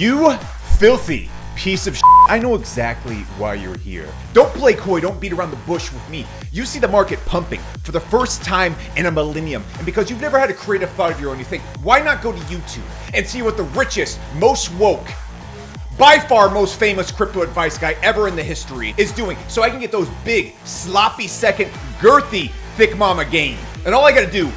You filthy piece of shit. I know exactly why you're here. Don't play coy, don't beat around the bush with me. You see the market pumping for the first time in a millennium, and because you've never had a creative thought of your own, you think, why not go to YouTube and see what the richest, most woke, by far most famous crypto advice guy ever in the history is doing, so I can get those big, sloppy second, girthy, thick mama gain. And all I gotta do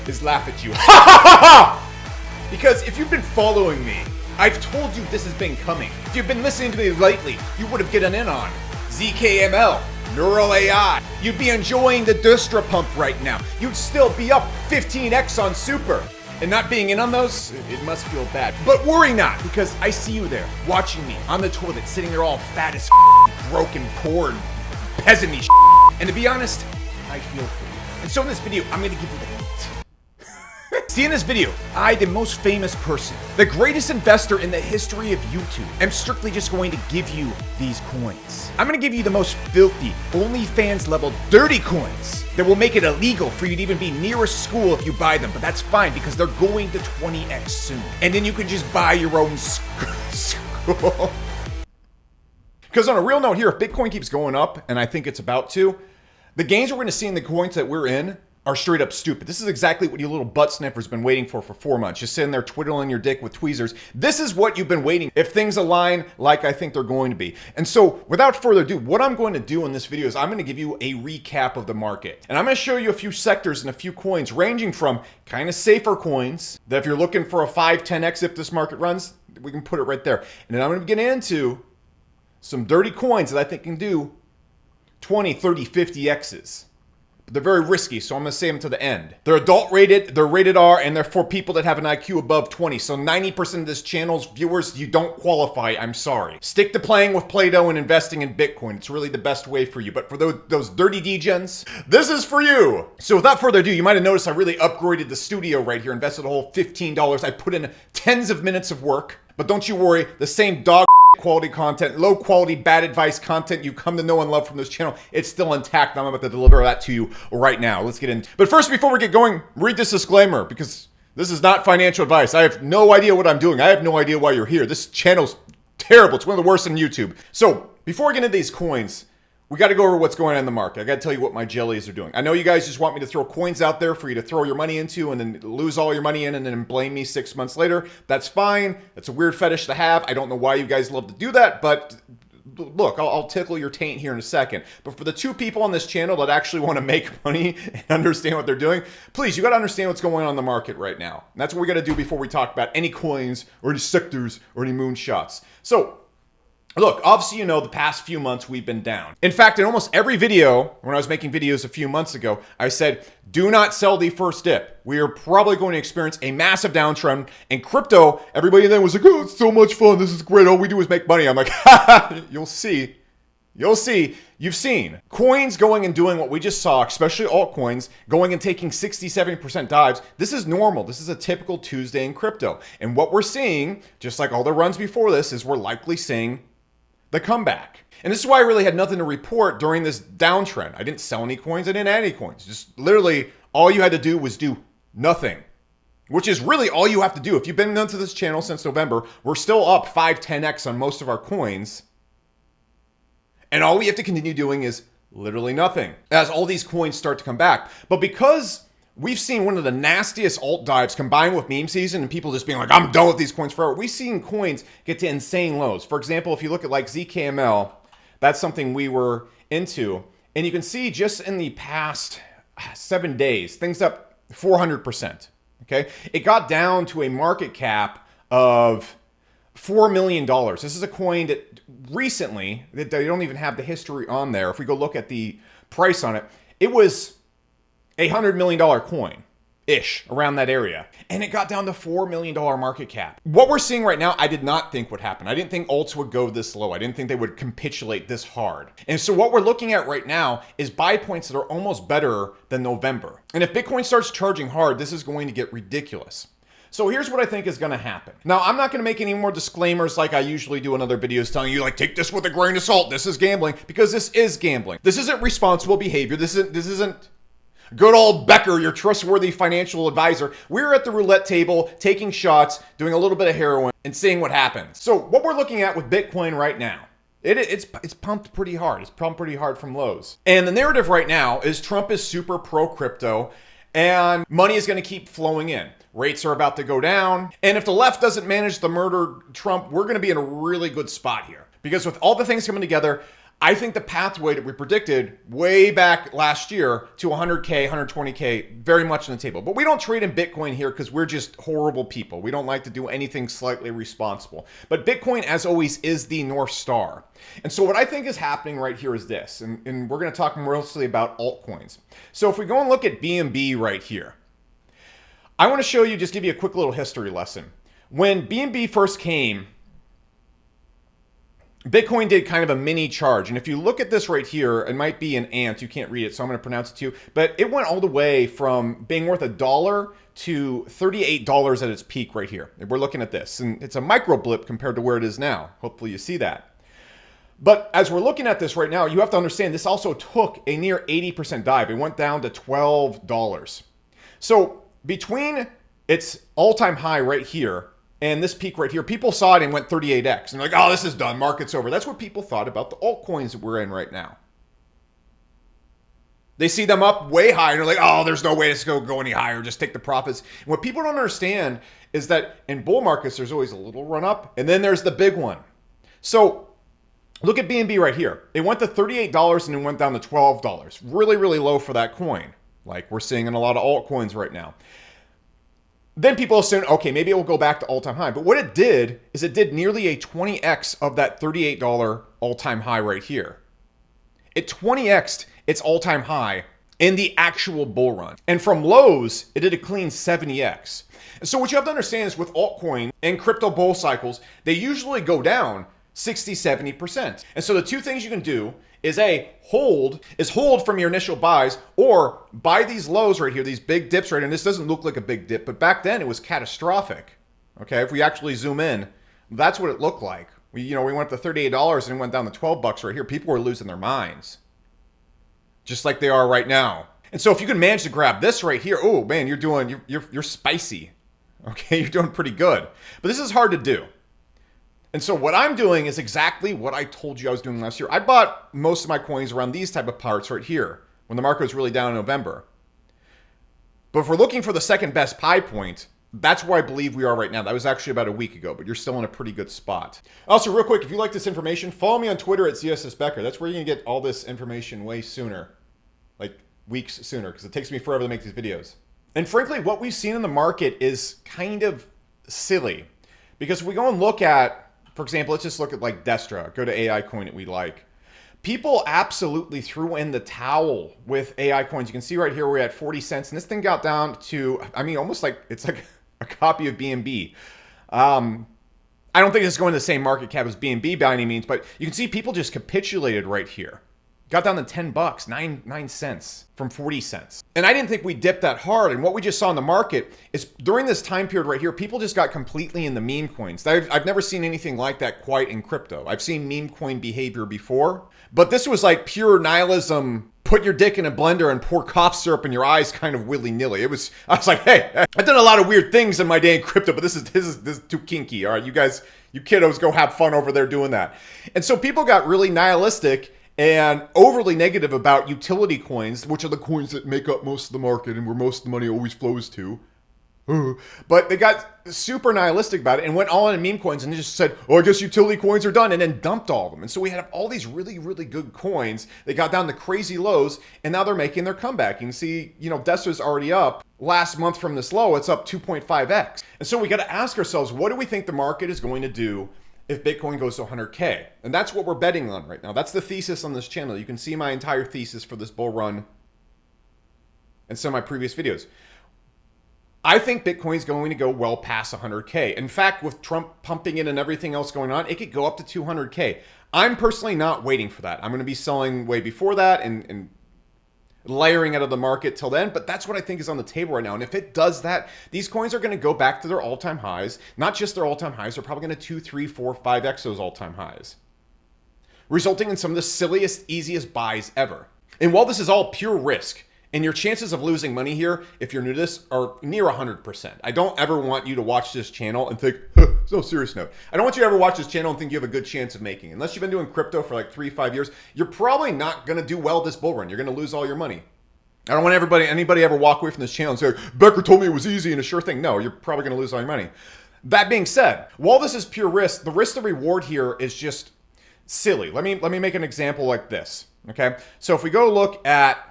is laugh at you. Ha ha ha ha! Because if you've been following me, I've told you this has been coming. If you've been listening to me lately, you would have gotten in on ZKML, Neural AI. You'd be enjoying the Dustra pump right now. You'd still be up 15x on Super. And not being in on those, it must feel bad. But worry not, because I see you there, watching me on the toilet, sitting there all fat as broken, poor, and peasant-y. And to be honest, I feel for you. And so in this video, I'm gonna give you the heat. See, in this video, I, the most famous person, the greatest investor in the history of YouTube, am strictly just going to give you these coins. I'm gonna give you the most filthy, OnlyFans level dirty coins that will make it illegal for you to even be near a school if you buy them, but that's fine because they're going to 20x soon. And then you can just buy your own school. Because on a real note here, if Bitcoin keeps going up, and I think it's about to, the gains we're gonna see in the coins that we're in are straight up stupid. This is exactly what you little butt sniffers been waiting for 4 months. Just sitting there twiddling your dick with tweezers. This is what you've been waiting if things align like I think they're going to be. And so without further ado, what I'm going to do in this video is I'm going to give you a recap of the market. And I'm going to show you a few sectors and a few coins ranging from kind of safer coins that if you're looking for a 5-10x if this market runs, we can put it right there. And then I'm going to get into some dirty coins that I think can do 20, 30, 50x's. They're very risky, so I'm going to save them to the end. They're adult rated, they're rated R, and they're for people that have an IQ above 20. So 90% of this channel's viewers, you don't qualify, I'm sorry. Stick to playing with Play-Doh and investing in Bitcoin. It's really the best way for you. But for those dirty degens, this is for you. So without further ado, you might have noticed I really upgraded the studio right here, invested a whole $15. I put in tens of minutes of work. But don't you worry, the same dog quality content, low quality, bad advice content you come to know and love from this channel, it's still intact. I'm about to deliver that to you right now. Let's get in. But first, before we get going, read this disclaimer because this is not financial advice. I have no idea what I'm doing. I have no idea why you're here. This channel's terrible. It's one of the worst on YouTube. So before we get into these coins, we got to go over what's going on in the market. I got to tell you what my jellies are doing. I know you guys just want me to throw coins out there for you to throw your money into and then lose all your money in and then blame me 6 months later. That's fine. That's a weird fetish to have. I don't know why you guys love to do that, but look, I'll tickle your taint here in a second. But for the 2 people on this channel that actually want to make money and understand what they're doing, please, you got to understand what's going on in the market right now. And that's what we got to do before we talk about any coins or any sectors or any moonshots. So, look, obviously, you know, the past few months we've been down. In fact, in almost every video, when I was making videos a few months ago, I said, do not sell the first dip. We are probably going to experience a massive downtrend. And crypto, everybody then was like, oh, it's so much fun. This is great. All we do is make money. I'm like, ha, you'll see. You'll see. You've seen coins going and doing what we just saw, especially altcoins, going and taking 60, 70% dives. This is normal. This is a typical Tuesday in crypto. And what we're seeing, just like all the runs before this, is we're likely seeing the comeback. And this is why I really had nothing to report during this downtrend. I didn't sell any coins. I didn't add any coins. Just literally all you had to do was do nothing, which is really all you have to do. If you've been into this channel since November, we're still up 5-10x on most of our coins. And all we have to continue doing is literally nothing as all these coins start to come back. But because we've seen one of the nastiest alt dives combined with meme season and people just being like, I'm done with these coins forever. We've seen coins get to insane lows. For example, if you look at like ZKML, that's something we were into. And you can see just in the past 7 days, things up 400%. Okay. It got down to a market cap of $4 million. This is a coin that recently, they don't even have the history on there. If we go look at the price on it, it was $100 million coin-ish, around that area. And it got down to $4 million market cap. What we're seeing right now, I did not think would happen. I didn't think alts would go this low. I didn't think they would capitulate this hard. And so what we're looking at right now is buy points that are almost better than November. And if Bitcoin starts charging hard, this is going to get ridiculous. So here's what I think is going to happen. Now, I'm not going to make any more disclaimers like I usually do in other videos telling you, like, take this with a grain of salt. This is gambling, because this is gambling. This isn't responsible behavior. This isn't Good old Becker, your trustworthy financial advisor. We're at the roulette table, taking shots, doing a little bit of heroin, and seeing what happens. So what we're looking at with Bitcoin right now, it's pumped pretty hard. It's pumped pretty hard from lows. And the narrative right now is Trump is super pro-crypto, and money is going to keep flowing in. Rates are about to go down. And if the left doesn't manage to murder Trump, we're going to be in a really good spot here. Because with all the things coming together, I think the pathway that we predicted way back last year to 100K, 120K, very much on the table. But we don't trade in Bitcoin here because we're just horrible people. We don't like to do anything slightly responsible. But Bitcoin, as always, is the North Star. And so what I think is happening right here is this, and we're going to talk mostly about altcoins. So if we go and look at BNB right here, I want to show you, just give you a quick little history lesson. When BNB first came, Bitcoin did kind of a mini charge. And if you look at this right here, it might be an ant. You can't read it, so I'm going to pronounce it to you. But it went all the way from being worth $1 to $38 at its peak right here. And we're looking at this. And it's a micro blip compared to where it is now. Hopefully you see that. But as we're looking at this right now, you have to understand this also took a near 80% dive. It went down to $12. So between its all-time high right here and this peak right here, people saw it and went 38x. And they're like, oh, this is done. Market's over. That's what people thought about the altcoins that we're in right now. They see them up way high and they're like, oh, there's no way to go any higher. Just take the profits. And what people don't understand is that in bull markets, there's always a little run up and then there's the big one. So look at BNB right here. It went to $38 and it went down to $12. Really, really low for that coin. Like we're seeing in a lot of altcoins right now. Then people assume, okay, maybe it will go back to all-time high. But what it did is it did nearly a 20x of that $38 all-time high right here. It 20x'd its all-time high in the actual bull run. And from lows, it did a clean 70x. And so what you have to understand is with altcoin and crypto bull cycles, they usually go down 60, 70%. And so the two things you can do is hold from your initial buys, or buy these lows right here, these big dips right here. And this doesn't look like a big dip, but back then it was catastrophic. Okay, if we actually zoom in, that's what it looked like. We went up to $38 and it went down to $12 right here. People were losing their minds, just like they are right now. And so if you can manage to grab this right here, oh man, you're spicy. Okay, you're doing pretty good. But this is hard to do. And so what I'm doing is exactly what I told you I was doing last year. I bought most of my coins around these type of parts right here when the market was really down in November. But if we're looking for the second best pie point, that's where I believe we are right now. That was actually about a week ago, but you're still in a pretty good spot. Also, real quick, if you like this information, follow me on Twitter at ZSSBecker. That's where you're going to get all this information way sooner, like weeks sooner, because it takes me forever to make these videos. And frankly, what we've seen in the market is kind of silly. Because if we go and look at, for example, let's just look at like Destra, go to AI coin that we like. People absolutely threw in the towel with AI coins. You can see right here, we're at 40 cents and this thing got down to, I mean, almost like, it's like a copy of BNB. I don't think it's going to the same market cap as BNB by any means, but you can see people just capitulated right here. Got down to $10, 9 cents from 40 cents. And I didn't think we dipped that hard. And what we just saw in the market is during this time period right here, people just got completely in the meme coins. I've never seen anything like that quite in crypto. I've seen meme coin behavior before, but this was like pure nihilism. Put your dick in a blender and pour cough syrup in your eyes kind of willy-nilly. I was like, hey, I've done a lot of weird things in my day in crypto, but this is too kinky. All right, you guys, you kiddos go have fun over there doing that. And so people got really nihilistic and overly negative about utility coins, which are the coins that make up most of the market and where most of the money always flows to. But they got super nihilistic about it and went all in meme coins and just said, oh, I guess utility coins are done, and then dumped all of them. And so we had all these really, really good coins. They got down to crazy lows, and now they're making their comeback. You can see, Destra's already up. Last month from this low, it's up 2.5x. And so we got to ask ourselves, what do we think the market is going to do if Bitcoin goes to 100K? And that's what we're betting on right now. That's the thesis on this channel. You can see my entire thesis for this bull run and some of my previous videos. I think Bitcoin's going to go well past 100K. In fact, with Trump pumping it and everything else going on, it could go up to 200K. I'm personally not waiting for that. I'm going to be selling way before that and layering out of the market till then, but that's what I think is on the table right now. And if it does that, these coins are going to go back to their all-time highs. Not just their all-time highs, they're probably going to 2, 3, 4, 5x those all-time highs, resulting in some of the silliest, easiest buys ever. And while this is all pure risk, And your chances of losing money here, if you're new to this, are near 100%. I don't ever want you to watch this channel and think, so serious note. I don't want you to ever watch this channel and think you have a good chance of making it. Unless you've been doing crypto for like 3-5 years, you're probably not going to do well this bull run. You're going to lose all your money. I don't want anybody ever walk away from this channel and say, Becker told me it was easy and a sure thing. No, you're probably going to lose all your money. That being said, while this is pure risk, the risk to reward here is just silly. Let me make an example like this. Okay, so if we go look at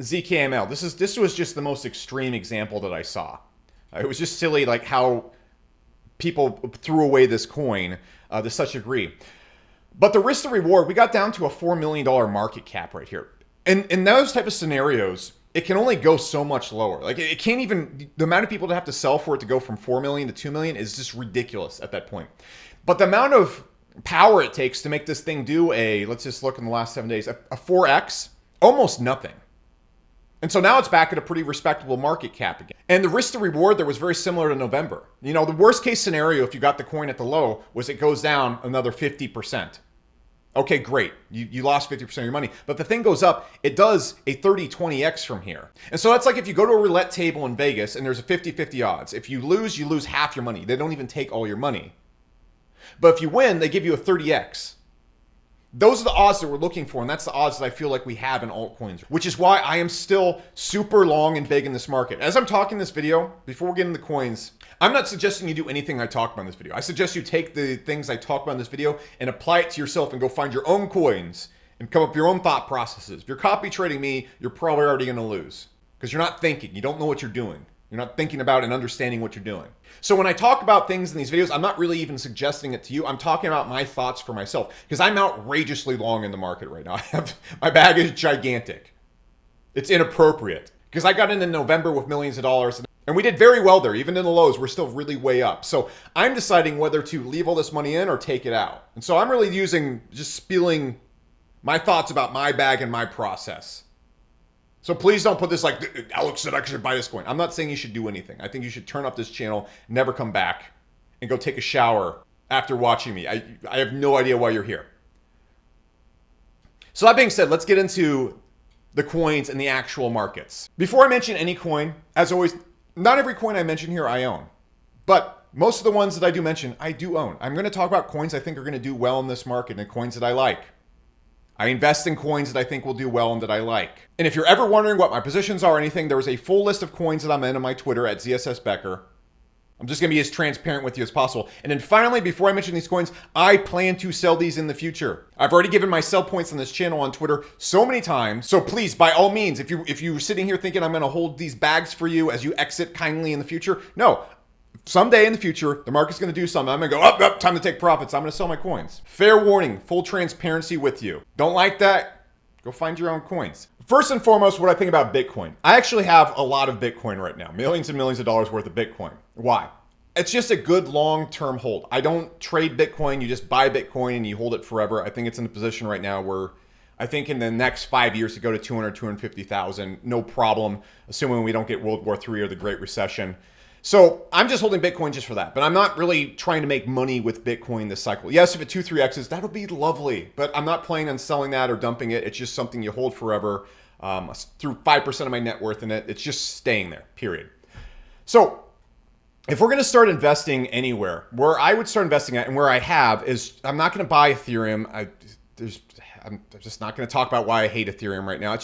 ZKML, this was just the most extreme example that I saw. It was just silly, like how people threw away this coin to such a degree. But the risk to reward, we got down to a $4 million market cap right here. And in those type of scenarios, it can only go so much lower. Like it can't even, the amount of people that have to sell for it to go from 4 million to 2 million is just ridiculous at that point. But the amount of power it takes to make this thing do let's just look in the last 7 days, a 4x, almost nothing. And so now it's back at a pretty respectable market cap again. And the risk to reward there was very similar to November. You know, the worst case scenario, if you got the coin at the low, was it goes down another 50%. Okay, great. You lost 50% of your money. But if the thing goes up, it does a 30-20x from here. And so that's like if you go to a roulette table in Vegas and there's a 50-50 odds. If you lose half your money. They don't even take all your money. But if you win, they give you a 30x. Those are the odds that we're looking for, and that's the odds that I feel like we have in altcoins, which is why I am still super long and big in this market. As I'm talking this video, before we get into the coins, I'm not suggesting you do anything I talk about in this video. I suggest you take the things I talk about in this video and apply it to yourself and go find your own coins and come up with your own thought processes. If you're copy trading me, you're probably already going to lose because you're not thinking. You don't know what you're doing. You're not thinking about and understanding what you're doing. So when I talk about things in these videos, I'm not really even suggesting it to you. I'm talking about my thoughts for myself because I'm outrageously long in the market right now. My bag is gigantic. It's inappropriate because I got in November with millions of dollars and we did very well there. Even in the lows, we're still really way up. So I'm deciding whether to leave all this money in or take it out. And so I'm really just spilling my thoughts about my bag and my process. So please don't put this like, Alex said I should buy this coin. I'm not saying you should do anything. I think you should turn off this channel, never come back, and go take a shower after watching me. I have no idea why you're here. So that being said, let's get into the coins and the actual markets. Before I mention any coin, as always, not every coin I mention here I own. But most of the ones that I do mention, I do own. I'm going to talk about coins I think are going to do well in this market and coins that I like. I invest in coins that I think will do well and that I like. And if you're ever wondering what my positions are or anything, there is a full list of coins that I'm in on my Twitter at ZSSBecker. I'm just going to be as transparent with you as possible. And then finally, before I mention these coins, I plan to sell these in the future. I've already given my sell points on this channel on Twitter so many times. So please, by all means, if you're sitting here thinking I'm going to hold these bags for you as you exit kindly in the future, no. Someday in the future, the market's going to do something. I'm going to go up, time to take profits. I'm going to sell my coins. Fair warning, full transparency with you. Don't like that? Go find your own coins. First and foremost, what I think about Bitcoin. I actually have a lot of Bitcoin right now. Millions and millions of dollars worth of Bitcoin. Why? It's just a good long-term hold. I don't trade Bitcoin. You just buy Bitcoin and you hold it forever. I think it's in a position right now where I think in the next 5 years to go to 200, 250,000, no problem, assuming we don't get World War III or the Great Recession. So I'm just holding Bitcoin just for that, but I'm not really trying to make money with Bitcoin this cycle. Yes, if it 2-3x's, that'll be lovely, but I'm not planning on selling that or dumping it. It's just something you hold forever. Through 5% of my net worth in it, it's just staying there, period. So if we're going to start investing anywhere, where I would start investing at and where I have is I'm not going to buy Ethereum. I'm just not going to talk about why I hate Ethereum right now.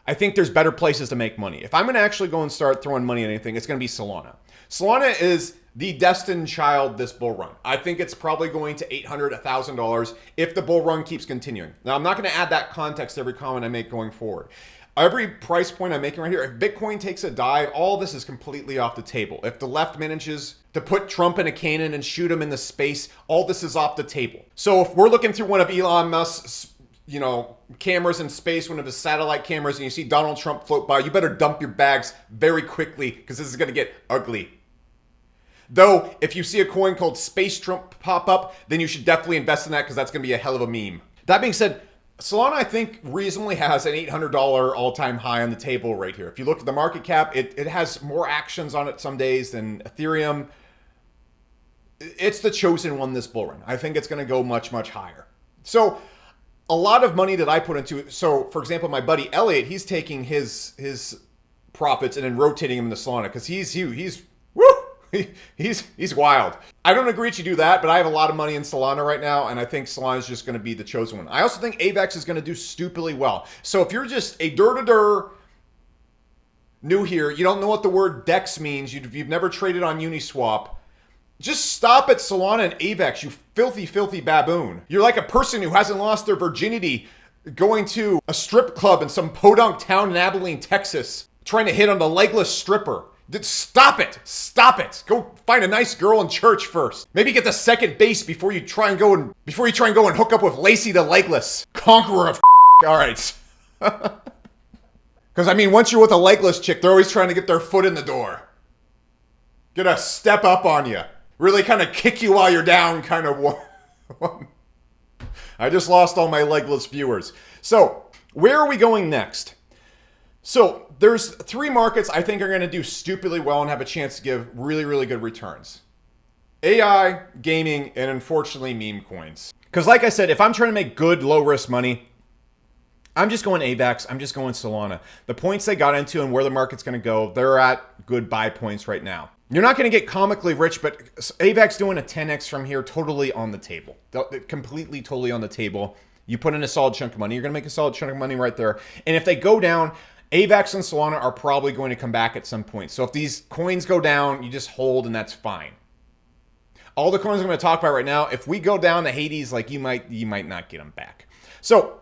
I think there's better places to make money. If I'm going to actually go and start throwing money at anything, it's going to be Solana. Solana is the destined child this bull run. I think it's probably going to $800, $1,000 if the bull run keeps continuing. Now, I'm not going to add that context to every comment I make going forward. Every price point I'm making right here, if Bitcoin takes a dive, all this is completely off the table. If the left manages to put Trump in a cannon and shoot him in the space, all this is off the table. So if we're looking through one of Elon Musk's cameras in space, one of his satellite cameras, and you see Donald Trump float by, you better dump your bags very quickly because this is going to get ugly. Though, if you see a coin called Space Trump pop up, then you should definitely invest in that because that's going to be a hell of a meme. That being said, Solana, I think, reasonably has an $800 all-time high on the table right here. If you look at the market cap, it has more actions on it some days than Ethereum. It's the chosen one this bull run. I think it's going to go much, much higher. So a lot of money that I put into it. So, for example, my buddy Elliot, he's taking his profits and then rotating them into Solana because he's woo, he's wild. I don't agree to do that, but I have a lot of money in Solana right now, and I think Solana is just going to be the chosen one. I also think AVAX is going to do stupidly well. So if you're just a new here, you don't know what the word DEX means, you've never traded on Uniswap, just stop at Solana and AVAX, you filthy baboon. You're like a person who hasn't lost their virginity going to a strip club in some podunk town in Abilene, Texas, trying to hit on the legless stripper. Stop it. Stop it. Go find a nice girl in church first. Maybe get to second base before you try and go and hook up with Lacey the Legless, conqueror of all right. Because, I mean, once you're with a legless chick, they're always trying to get their foot in the door. Gonna step up on you. Really kind of kick you while you're down, kind of. I just lost all my legless viewers. So, where are we going next? So, there's 3 markets I think are going to do stupidly well and have a chance to give really good returns. AI, gaming, and unfortunately meme coins. Because like I said, if I'm trying to make good low-risk money, I'm just going AVAX, I'm just going Solana. The points they got into and where the market's going to go, they're at good buy points right now. You're not going to get comically rich, but AVAX doing a 10x from here, totally on the table. Completely, totally on the table. You put in a solid chunk of money, you're going to make a solid chunk of money right there. And if they go down, AVAX and Solana are probably going to come back at some point. So if these coins go down, you just hold and that's fine. All the coins I'm going to talk about right now, if we go down to Hades, like you might not get them back. So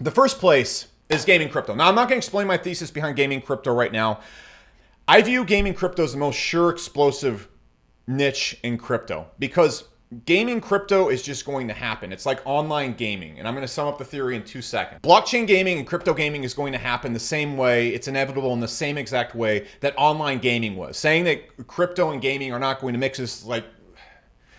the first place is gaming crypto. Now I'm not going to explain my thesis behind gaming crypto right now. I view gaming crypto as the most sure explosive niche in crypto because gaming crypto is just going to happen. It's like online gaming, and I'm going to sum up the theory in 2 seconds. Blockchain gaming and crypto gaming is going to happen the same way. It's inevitable in the same exact way that online gaming was. Saying that crypto and gaming are not going to mix is like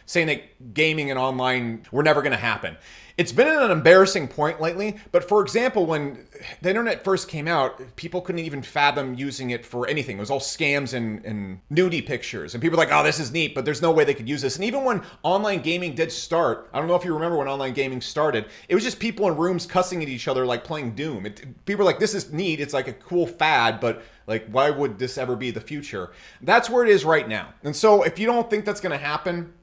saying that gaming and online were never going to happen. It's been at an embarrassing point lately, but for example, when the internet first came out, people couldn't even fathom using it for anything. It was all scams and nudie pictures. And people were like, oh, this is neat, but there's no way they could use this. And even when online gaming did start, I don't know if you remember when online gaming started, it was just people in rooms cussing at each other like playing Doom. People were like, this is neat, it's like a cool fad, but like, why would this ever be the future? That's where it is right now. And so if you don't think that's gonna happen,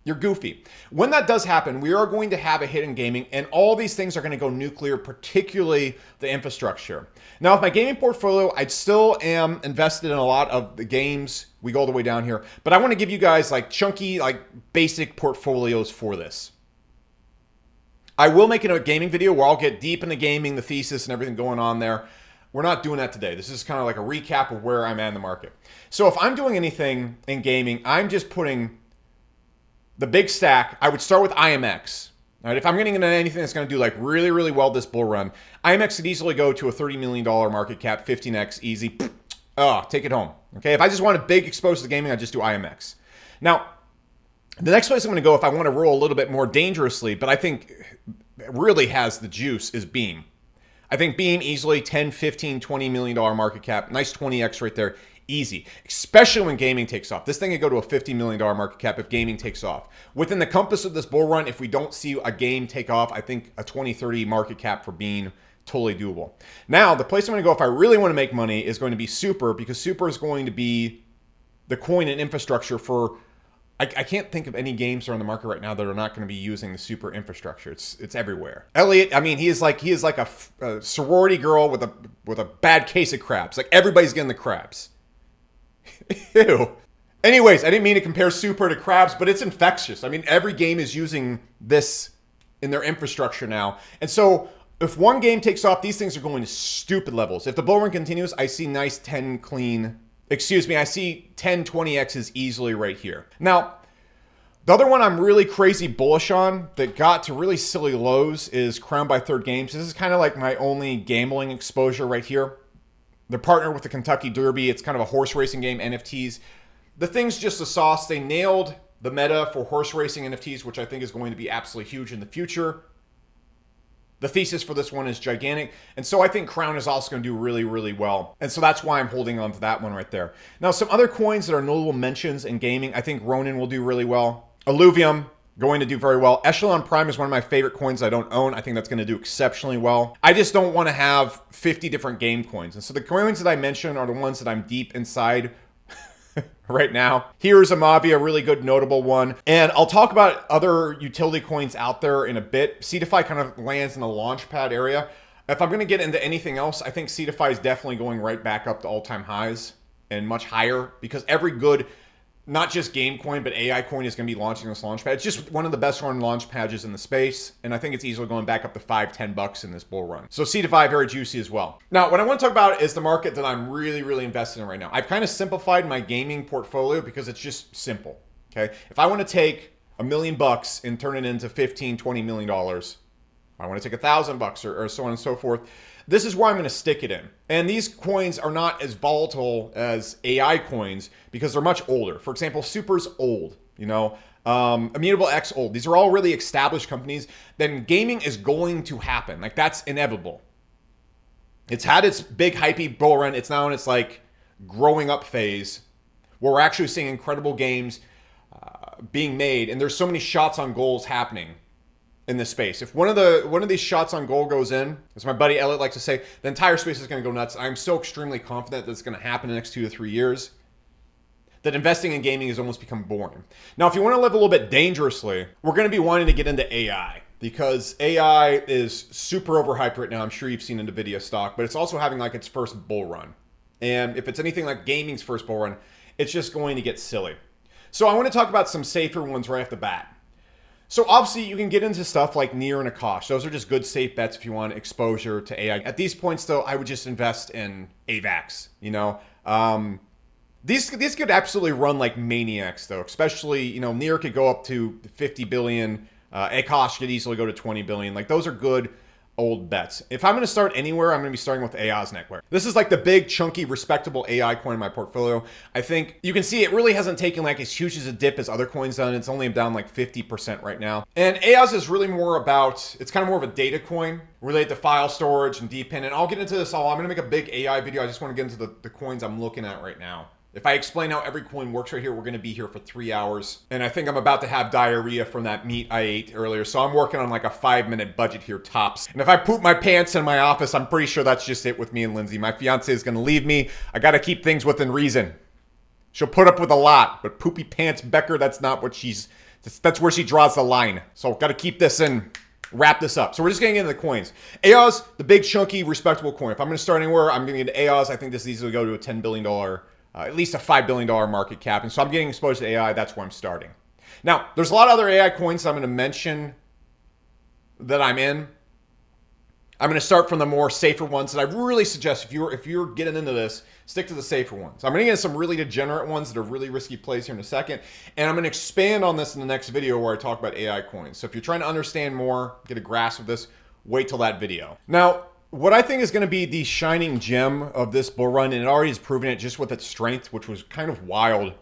you're goofy. When that does happen, we are going to have a hit in gaming, and all these things are going to go nuclear, particularly the infrastructure. Now, with my gaming portfolio, I still am invested in a lot of the games. We go all the way down here. But I want to give you guys like chunky, like basic portfolios for this. I will make a gaming video where I'll get deep into gaming, the thesis, and everything going on there. We're not doing that today. This is kind of like a recap of where I'm at in the market. So if I'm doing anything in gaming, I'm just putting the big stack. I would start with IMX. All right, if I'm getting into anything that's going to do like really well this bull run, IMX could easily go to a $30 million market cap, 15x, easy. Oh, take it home. Okay, if I just want a big exposure to gaming, I just do IMX. Now, the next place I'm going to go if I want to roll a little bit more dangerously, but I think it really has the juice, is Beam. I think Beam easily 10, 15, $20 million market cap. Nice 20x right there. Easy, especially when gaming takes off. This thing could go to a $50 million market cap if gaming takes off. Within the compass of this bull run, if we don't see a game take off, I think a 20, 30 market cap for Beam, totally doable. Now, the place I'm going to go if I really want to make money is going to be Super, because Super is going to be the coin and infrastructure for, I can't think of any games that are on the market right now that are not going to be using the Super infrastructure. It's everywhere. Elliot, I mean, he is like a sorority girl with a bad case of crabs. Like everybody's getting the crabs. Ew. Anyways, I didn't mean to compare Super to crabs, but it's infectious. I mean, every game is using this in their infrastructure now. And so if one game takes off, these things are going to stupid levels. If the bull run continues, I see nice 10 clean, I see 10 20x's easily right here. Now, the other one I'm really crazy bullish on that got to really silly lows is Crown by Third Games. This is kind of like my only gambling exposure right here. They're partnered with the Kentucky Derby. It's kind of a horse racing game, NFTs. The thing's just a sauce. They nailed the meta for horse racing NFTs, which I think is going to be absolutely huge in the future. The thesis for this one is gigantic. And so I think Crown is also going to do really well. And so that's why I'm holding on to that one right there. Now, some other coins that are notable mentions in gaming. I think Ronin will do really well. Illuvium, going to do very well. Echelon Prime is one of my favorite coins I don't own. I think that's going to do exceptionally well. I just don't want to have 50 different game coins. And so the coins that I mentioned are the ones that I'm deep inside right now. Here's a Mavi, a really good notable one. And I'll talk about other utility coins out there in a bit. Cetify kind of lands in the launchpad area. If I'm going to get into anything else, I think Cetify is definitely going right back up to all-time highs and much higher, because every good, not just game coin, but AI coin is going to be launching this launch pad. It's just one of the best run launch pads in the space. And I think it's easily going back up to $5-10 in this bull run. So Cetify, very juicy as well. Now, what I want to talk about is the market that I'm really, really invested in right now. I've kind of simplified my gaming portfolio because it's just simple. Okay. If I want to take $1 million and turn it into $15-20 million, I want to take $1,000 or so on and so forth, this is where I'm going to stick it in. And these coins are not as volatile as AI coins because they're much older. For example, Super's old, you know, Immutable X old. These are all really established companies. Then gaming is going to happen. Like, that's inevitable. It's had its big hypey bull run. It's now in its like growing up phase where we're actually seeing incredible games being made. And there's so many shots on goals happening in this space. If one of these shots on goal goes in, as my buddy Elliot likes to say, the entire space is going to go nuts. I'm so extremely confident that it's going to happen in the next 2 to 3 years that investing in gaming has almost become boring. Now, if you want to live a little bit dangerously, we're going to be wanting to get into AI because AI is super overhyped right now. I'm sure you've seen in NVIDIA stock, but it's also having like its first bull run. And if it's anything like gaming's first bull run, it's just going to get silly. So I want to talk about some safer ones right off the bat. So obviously you can get into stuff like Near and Akash. Those are just good safe bets if you want exposure to AI. At these points though, I would just invest in AVAX, you know. These could absolutely run like maniacs though, especially, you know, Near could go up to 50 billion. Akash could easily go to 20 billion. Like, those are good old bets. If I'm going to start anywhere, I'm going to be starting with Ayaznek. This is like the big, chunky, respectable AI coin in my portfolio. I think you can see it really hasn't taken like as huge as a dip as other coins done. It's only down like 50% right now. And Ayaz is really more about, it's kind of more of a data coin related to file storage and DPIN. And I'll get into this all. I'm going to make a big AI video. I just want to get into the coins I'm looking at right now. If I explain how every coin works right here, we're going to be here for 3 hours. And I think I'm about to have diarrhea from that meat I ate earlier. So I'm working on like a 5-minute budget here tops. And if I poop my pants in my office, I'm pretty sure that's just it with me and Lindsay. My fiance is going to leave me. I got to keep things within reason. She'll put up with a lot, but poopy pants Becker, that's not what that's where she draws the line. So got to keep this in, wrap this up. So we're just getting into the coins. Ayaz, the big, chunky, respectable coin. If I'm going to start anywhere, I'm going to get into Ayaz. I think this easily go to a $10 billion at least a $5 billion market cap. And so I'm getting exposed to AI. That's where I'm starting. Now, there's a lot of other AI coins that I'm going to mention that I'm in. I'm going to start from the more safer ones that I really suggest if you're getting into this, stick to the safer ones. I'm going to get into some really degenerate ones that are really risky plays here in a second. And I'm going to expand on this in the next video where I talk about AI coins. So if you're trying to understand more, get a grasp of this, wait till that video. Now, what I think is going to be the shining gem of this bull run, and it already has proven it just with its strength, which was kind of wild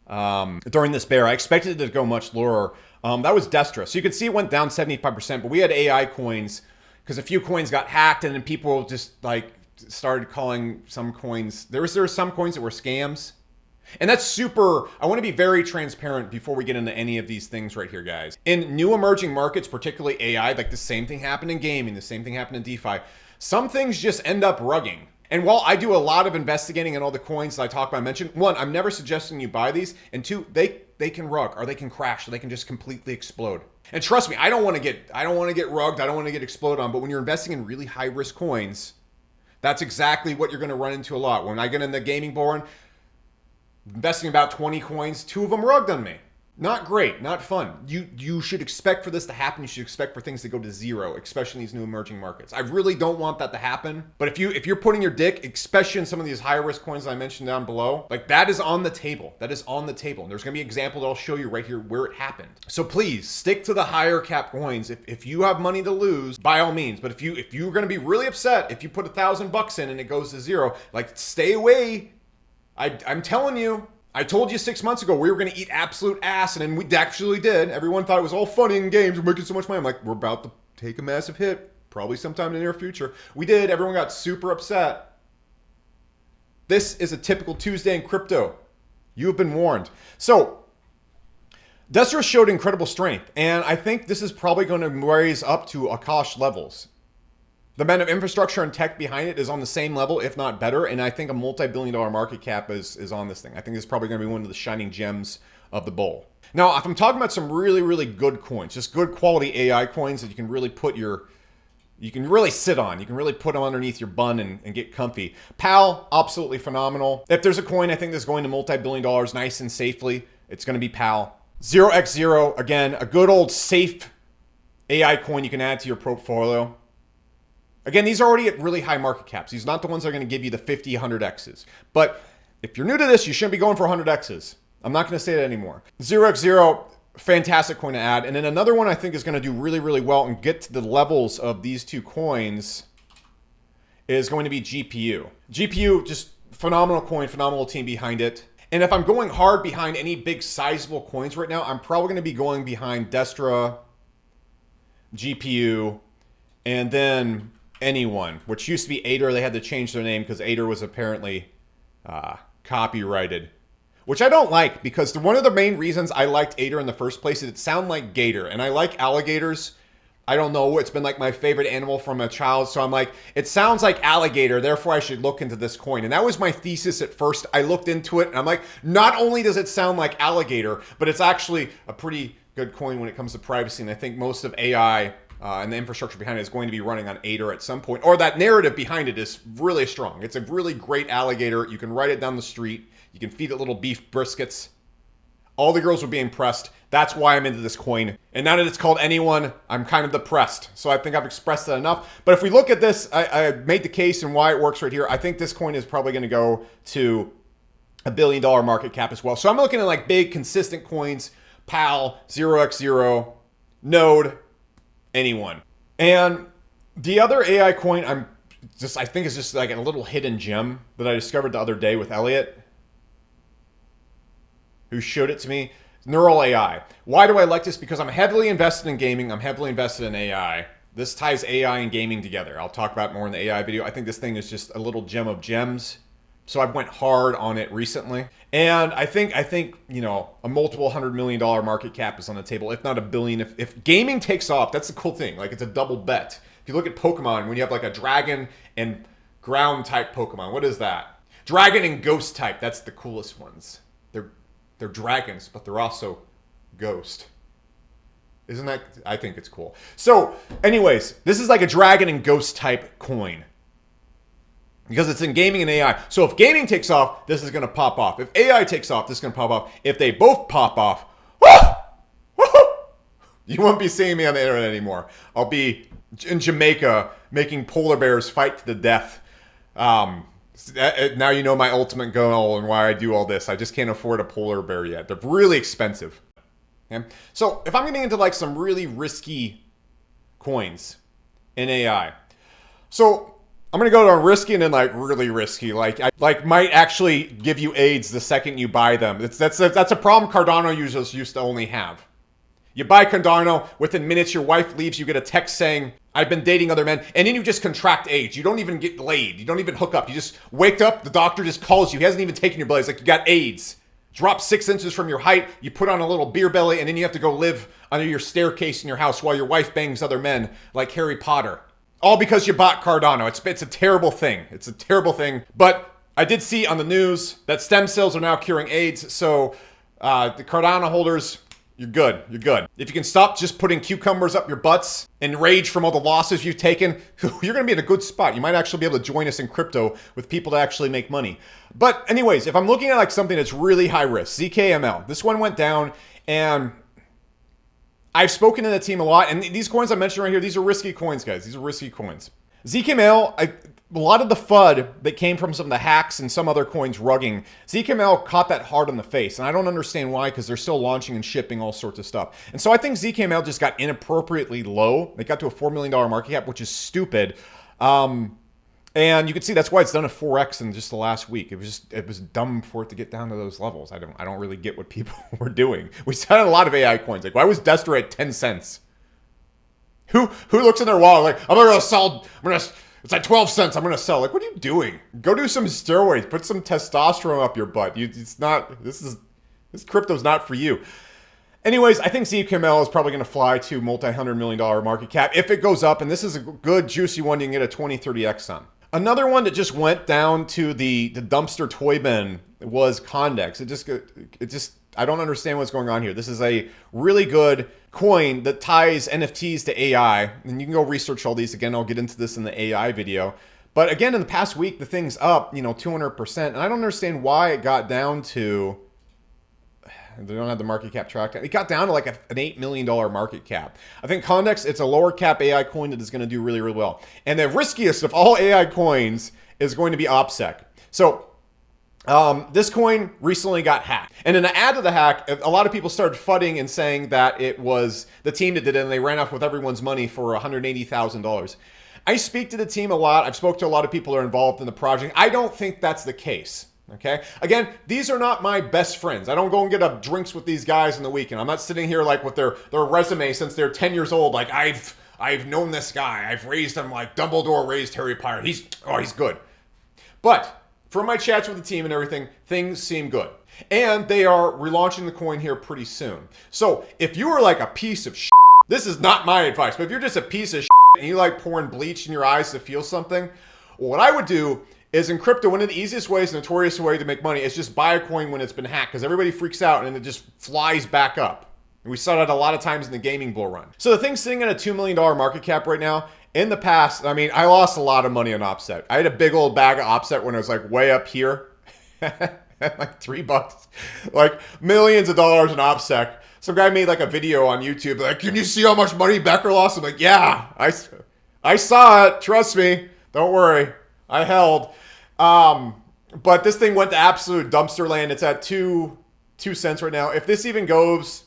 during this bear. I expected it to go much lower. That was Destra. So you can see it went down 75%, but we had AI coins because a few coins got hacked, and then people just like started calling some coins. There were some coins that were scams. And that's super, I want to be very transparent before we get into any of these things right here, guys. In new emerging markets, particularly AI, like the same thing happened in gaming, the same thing happened in DeFi. Some things just end up rugging. And while I do a lot of investigating in all the coins that I talk about, I mentioned, one, I'm never suggesting you buy these. And two, they can rug or they can crash. Or they can just completely explode. And trust me, I don't want to get rugged. I don't want to get exploded on. But when you're investing in really high risk coins, that's exactly what you're going to run into a lot. When I get in the gaming bull run, investing about 20 coins, 2 of them rugged on me. Not great, not fun. You should expect for this to happen. You should expect for things to go to zero, especially in these new emerging markets. I really don't want that to happen. But if you're putting your dick, especially in some of these higher risk coins I mentioned down below, like that is on the table. That is on the table. And there's gonna be an example that I'll show you right here where it happened. So please stick to the higher cap coins. If you have money to lose, by all means. But if you're gonna be really upset if you put $1,000 in and it goes to zero, like stay away. I'm telling you. I told you 6 months ago we were going to eat absolute ass, and then we actually did. Everyone thought it was all funny in games. We're making so much money. I'm like, we're about to take a massive hit, probably sometime in the near future. We did. Everyone got super upset. This is a typical Tuesday in crypto. You have been warned. So Destra showed incredible strength, and I think this is probably going to raise up to Akash levels. The amount of infrastructure and tech behind it is on the same level, if not better, and I think a multi-billion-dollar market cap is on this thing. I think this is probably going to be one of the shining gems of the bull. Now, if I'm talking about some really, really good coins, just good quality AI coins that you can really put you can really sit on. You can really put them underneath your bun and get comfy. PAL, absolutely phenomenal. If there's a coin I think that's going to multi-billion dollars nice and safely, it's going to be PAL. 0x0, again, a good old safe AI coin you can add to your portfolio. Again, these are already at really high market caps. These are not the ones that are going to give you the 50, 100x's. But if you're new to this, you shouldn't be going for 100x's. I'm not going to say that anymore. 0x0, fantastic coin to add. And then another one I think is going to do really, really well and get to the levels of these two coins is going to be GPU. GPU, just phenomenal coin, phenomenal team behind it. And if I'm going hard behind any big sizable coins right now, I'm probably going to be going behind Destra, GPU, and then anyone, which used to be Ader. They had to change their name because Ader was apparently copyrighted, which I don't like, because one of the main reasons I liked Ader in the first place is it sounded like gator, and I like alligators. I don't know, it's been like my favorite animal from a child, so I'm like, it sounds like alligator, therefore I should look into this coin. And that was my thesis at first. I looked into it, and I'm like, not only does it sound like alligator, but it's actually a pretty good coin when it comes to privacy, and I think most of AI and the infrastructure behind it is going to be running on Ader at some point, or that narrative behind it is really strong. It's a really great alligator. You can ride it down the street. You can feed it little beef briskets. All the girls would be impressed. That's why I'm into this coin. And now that it's called Anyone, I'm kind of depressed. So I think I've expressed that enough. But if we look at this, I made the case and why it works right here. I think this coin is probably going to go to $1 billion market cap as well. So I'm looking at like big, consistent coins. PAL, 0x0, Node, Anyone. And the other AI coin I think is just like a little hidden gem that I discovered the other day with Elliot, who showed it to me. Neural AI. Why do I like this? Because I'm heavily invested in gaming. I'm heavily invested in AI. This ties AI and gaming together. I'll talk about it more in the AI video. I think this thing is just a little gem of gems. So I went hard on it recently. And I think, you know, a multiple $100 million market cap is on the table, if not $1 billion. If gaming takes off, that's the cool thing. Like, it's a double bet. If you look at Pokemon, when you have like a dragon and ground type Pokemon, what is that? Dragon and ghost type, that's the coolest ones. They're dragons, but they're also ghost. Isn't that? I think it's cool. So, anyways, this is like a dragon and ghost type coin, because it's in gaming and AI. So if gaming takes off, this is going to pop off. If AI takes off, this is going to pop off. If they both pop off, you won't be seeing me on the internet anymore. I'll be in Jamaica making polar bears fight to the death. Now you know my ultimate goal and why I do all this. I just can't afford a polar bear yet. They're really expensive. Okay? So if I'm getting into like some really risky coins in AI, so I'm gonna go to risky and then like really risky. Like might actually give you AIDS the second you buy them. That's a problem Cardano users used to only have. You buy Cardano, within minutes your wife leaves, you get a text saying, I've been dating other men, and then you just contract AIDS. You don't even get laid. You don't even hook up. You just wake up, the doctor just calls you. He hasn't even taken your blood. He's like, you got AIDS. Drop 6 inches from your height, you put on a little beer belly, and then you have to go live under your staircase in your house while your wife bangs other men like Harry Potter. All because you bought Cardano. It's a terrible thing. It's a terrible thing. But I did see on the news that stem cells are now curing AIDS, so the Cardano holders, you're good. You're good. If you can stop just putting cucumbers up your butts and rage from all the losses you've taken, you're going to be in a good spot. You might actually be able to join us in crypto with people that actually make money. But anyways, if I'm looking at like something that's really high risk, ZKML, this one went down, and I've spoken to the team a lot. And these coins I mentioned right here, these are risky coins, guys. These are risky coins. ZKML, a lot of the FUD that came from some of the hacks and some other coins rugging, ZKML caught that hard on the face. And I don't understand why, because they're still launching and shipping all sorts of stuff. And so I think ZKML just got inappropriately low. It got to a $4 million market cap, which is stupid. And you can see that's why it's done a 4x in just the last week. It was dumb for it to get down to those levels. I don't really get what people were doing. We saw a lot of AI coins. Like, why was Destra at 10 cents? Who looks in their wallet like, I'm gonna sell, it's like 12 cents, I'm gonna sell. Like, what are you doing? Go do some steroids, put some testosterone up your butt. This crypto's not for you. Anyways, I think ZKML is probably going to fly to multi-$100 million market cap if it goes up, and this is a good, juicy one you can get a 20-30x on. Another one that just went down to the dumpster toy bin was Condex. I don't understand what's going on here. This is a really good coin that ties NFTs to AI, and you can go research all these. Again, I'll get into this in the AI video. But again, in the past week, the thing's up, 200%, and I don't understand why it got down to... They don't have the market cap tracked. It got down to like an $8 million market cap. I think Condex, it's a lower cap AI coin that is going to do really, really well. And the riskiest of all AI coins is going to be OPSEC. So this coin recently got hacked. And in the ad of the hack, a lot of people started fudding and saying that it was the team that did it, and they ran off with everyone's money for $180,000. I speak to the team a lot. I've spoke to a lot of people who are involved in the project. I don't think that's the case. Okay. Again, these are not my best friends. I don't go and get up drinks with these guys in the weekend. I'm not sitting here like with their resume since they're 10 years old. Like I've known this guy. I've raised him like Dumbledore raised Harry Potter. He's good. But from my chats with the team and everything, things seem good. And they are relaunching the coin here pretty soon. So if you are like a piece of shit, this is not my advice, but if you're just a piece of shit and you like pouring bleach in your eyes to feel something, well, what I would do is in crypto, one of the easiest ways, notorious way to make money is just buy a coin when it's been hacked, because everybody freaks out and it just flies back up. And we saw that a lot of times in the gaming bull run. So the thing's sitting at a $2 million market cap right now. In the past, I mean, I lost a lot of money on OPSEC. I had a big old bag of OPSEC when I was like way up here. Like $3. Like millions of dollars in OPSEC. Some guy made like a video on YouTube like, can you see how much money Becker lost? I'm like, yeah, I saw it. Trust me. Don't worry. I held. But this thing went to absolute dumpster land. It's at 2 cents right now. If this even goes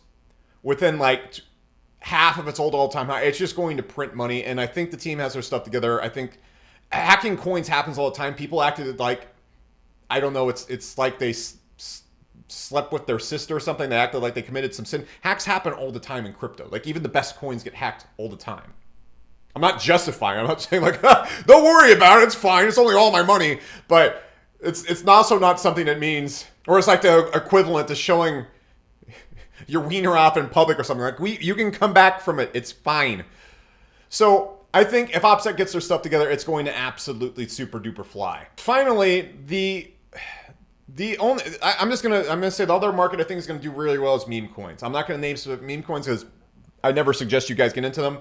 within like half of its old all-time high, it's just going to print money. And I think the team has their stuff together. I think hacking coins happens all the time. People acted like, I don't know, it's like they slept with their sister or something. They acted like they committed some sin. Hacks happen all the time in crypto. Like even the best coins get hacked all the time. I'm not justifying. I'm not saying like, don't worry about it. It's fine. It's only all my money. But it's also not something that means, or it's like the equivalent to showing your wiener off in public or something. Like you can come back from it. It's fine. So I think if OPSEC gets their stuff together, it's going to absolutely super duper fly. Finally, I'm gonna say the other market I think is gonna do really well is meme coins. I'm not gonna name specific meme coins because I never suggest you guys get into them.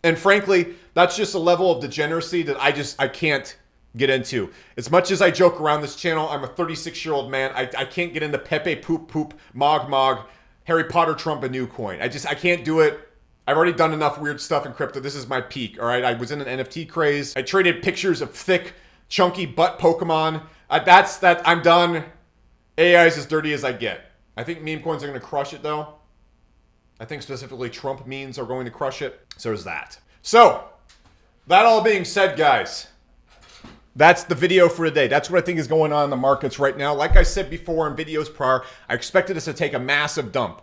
And frankly, that's just a level of degeneracy that I can't get into. As much as I joke around this channel, I'm a 36-year-old man. I can't get into Pepe Poop Poop, Mog Mog, Harry Potter Trump a new coin. I can't do it. I've already done enough weird stuff in crypto. This is my peak, all right? I was in an NFT craze. I traded pictures of thick, chunky butt Pokemon. I'm done. AI is as dirty as I get. I think meme coins are going to crush it, though. I think specifically Trump memes are going to crush it. So there's that. So, that all being said, guys, that's the video for today. That's what I think is going on in the markets right now. Like I said before in videos prior, I expected us to take a massive dump.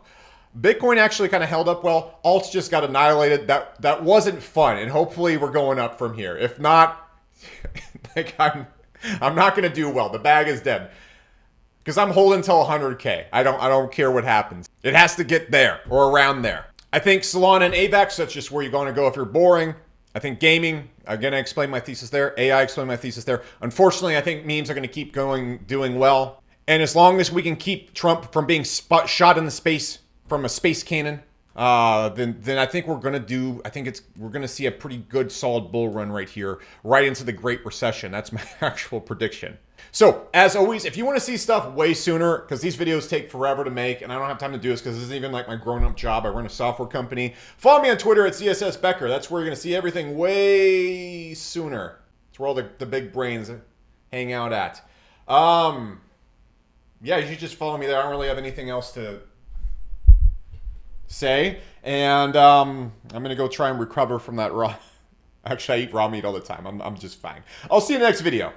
Bitcoin actually kind of held up well. Alts just got annihilated. That wasn't fun, and hopefully we're going up from here. If not, like I'm not going to do well. The bag is dead. Because I'm holding till 100K. I don't care what happens. It has to get there or around there. I think Solana and AVAX, that's just where you're going to go if you're boring. I think gaming, again, I explained my thesis there. AI, explained my thesis there. Unfortunately, I think memes are going to keep doing well. And as long as we can keep Trump from being shot in the space from a space cannon, then I think we're going to see a pretty good solid bull run right here, right into the Great Recession. That's my actual prediction. So, as always, if you want to see stuff way sooner, because these videos take forever to make, and I don't have time to do this because this isn't even like my grown-up job. I run a software company. Follow me on Twitter at CSS Becker. That's where you're going to see everything way sooner. It's where all the big brains hang out at. Yeah, you should just follow me there. I don't really have anything else to say. And I'm going to go try and recover from that raw... Actually, I eat raw meat all the time. I'm just fine. I'll see you in the next video.